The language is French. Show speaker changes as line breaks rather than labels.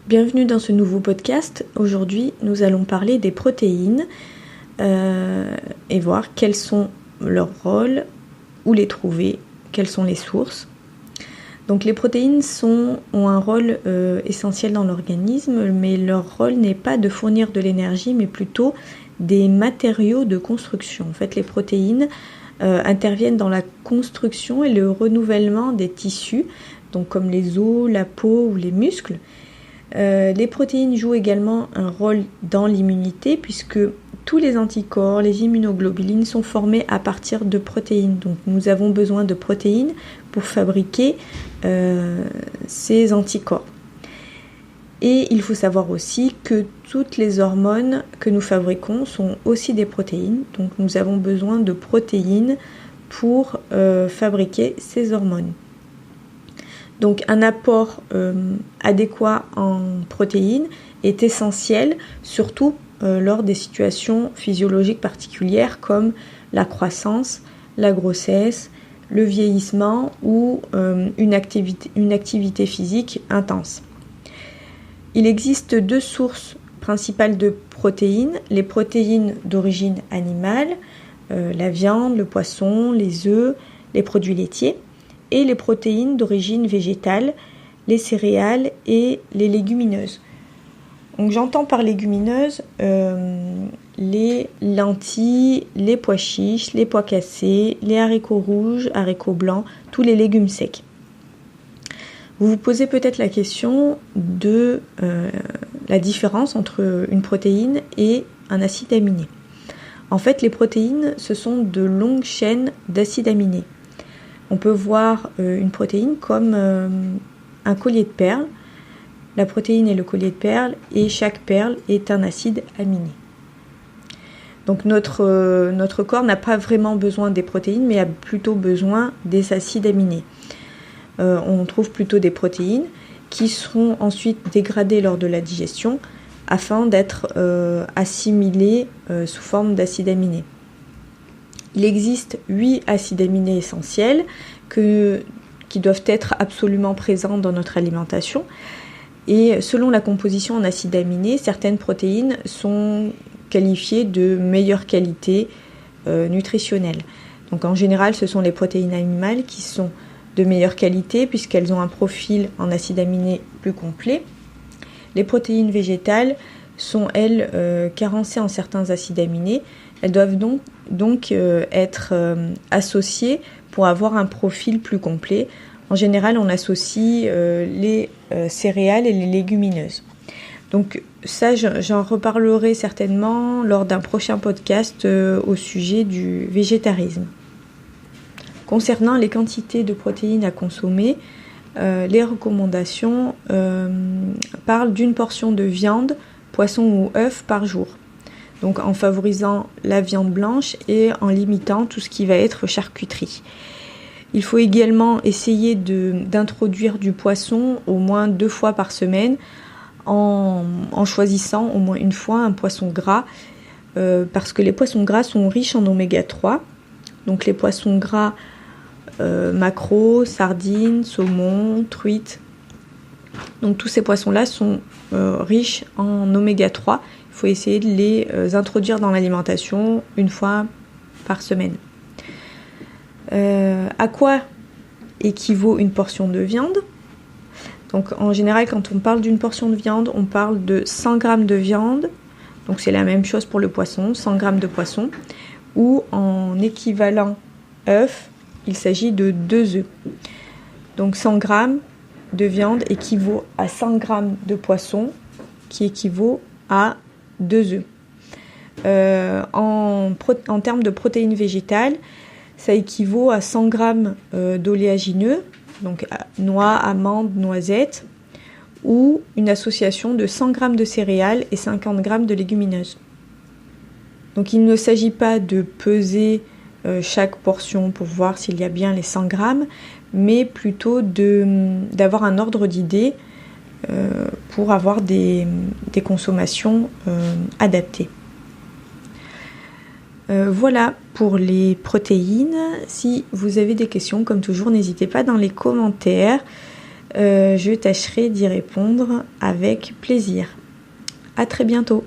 Bienvenue dans ce nouveau podcast. Aujourd'hui, nous allons parler des protéines et voir quels sont leurs rôles, où les trouver, quelles sont les sources. Donc les protéines ont un rôle essentiel dans l'organisme, mais leur rôle n'est pas de fournir de l'énergie, mais plutôt des matériaux de construction. En fait, les protéines interviennent dans la construction et le renouvellement des tissus, donc comme les os, la peau ou les muscles. Les protéines jouent également un rôle dans l'immunité puisque tous les anticorps, les immunoglobulines sont formés à partir de protéines. Donc nous avons besoin de protéines pour fabriquer ces anticorps. Et il faut savoir aussi que toutes les hormones que nous fabriquons sont aussi des protéines. Donc nous avons besoin de protéines pour fabriquer ces hormones. Donc un apport adéquat en protéines est essentiel, surtout lors des situations physiologiques particulières comme la croissance, la grossesse, le vieillissement ou une activité physique intense. Il existe deux sources principales de protéines, les protéines d'origine animale, la viande, le poisson, les œufs, les produits laitiers, et les protéines d'origine végétale, les céréales et les légumineuses. Donc j'entends par légumineuses les lentilles, les pois chiches, les pois cassés, les haricots rouges, haricots blancs, tous les légumes secs. Vous vous posez peut-être la question de la différence entre une protéine et un acide aminé. En fait, les protéines, ce sont de longues chaînes d'acides aminés. On peut voir une protéine comme un collier de perles. La protéine est le collier de perles et chaque perle est un acide aminé. Donc notre corps n'a pas vraiment besoin des protéines, mais a plutôt besoin des acides aminés. On trouve plutôt des protéines qui seront ensuite dégradées lors de la digestion afin d'être assimilées sous forme d'acides aminés. Il existe 8 acides aminés essentiels qui doivent être absolument présents dans notre alimentation. Et selon la composition en acides aminés, certaines protéines sont qualifiées de meilleure qualité nutritionnelle. Donc en général, ce sont les protéines animales qui sont de meilleure qualité puisqu'elles ont un profil en acides aminés plus complet. Les protéines végétales sont, elles, carencées en certains acides aminés. Elles doivent donc être associées pour avoir un profil plus complet. En général, on associe les céréales et les légumineuses. Donc ça, j'en reparlerai certainement lors d'un prochain podcast au sujet du végétarisme. Concernant les quantités de protéines à consommer, les recommandations parlent d'une portion de viande, poisson ou œuf par jour. Donc en favorisant la viande blanche et en limitant tout ce qui va être charcuterie. Il faut également essayer d'introduire du poisson au moins 2 fois par semaine en choisissant au moins une fois un poisson gras parce que les poissons gras sont riches en oméga 3. Donc les poissons gras maquereaux, sardines, saumon, truites. Donc tous ces poissons-là sont riches en oméga 3. Il faut essayer de les introduire dans l'alimentation une fois par semaine. À quoi équivaut une portion de viande ? Donc en général, quand on parle d'une portion de viande, on parle de 100 g de viande. Donc c'est la même chose pour le poisson, 100 g de poisson. Ou en équivalent œuf, il s'agit de 2 œufs. Donc 100 g de viande équivaut à 100 g de poisson qui équivaut à 2 œufs. En termes de protéines végétales, ça équivaut à 100 g d'oléagineux, donc noix, amandes, noisettes, ou une association de 100 g de céréales et 50 g de légumineuses. Donc il ne s'agit pas de peser chaque portion pour voir s'il y a bien les 100 g, mais plutôt d'avoir un ordre d'idée pour avoir des consommations adaptées. Voilà pour les protéines. Si vous avez des questions, comme toujours, n'hésitez pas dans les commentaires. je tâcherai d'y répondre avec plaisir. À très bientôt.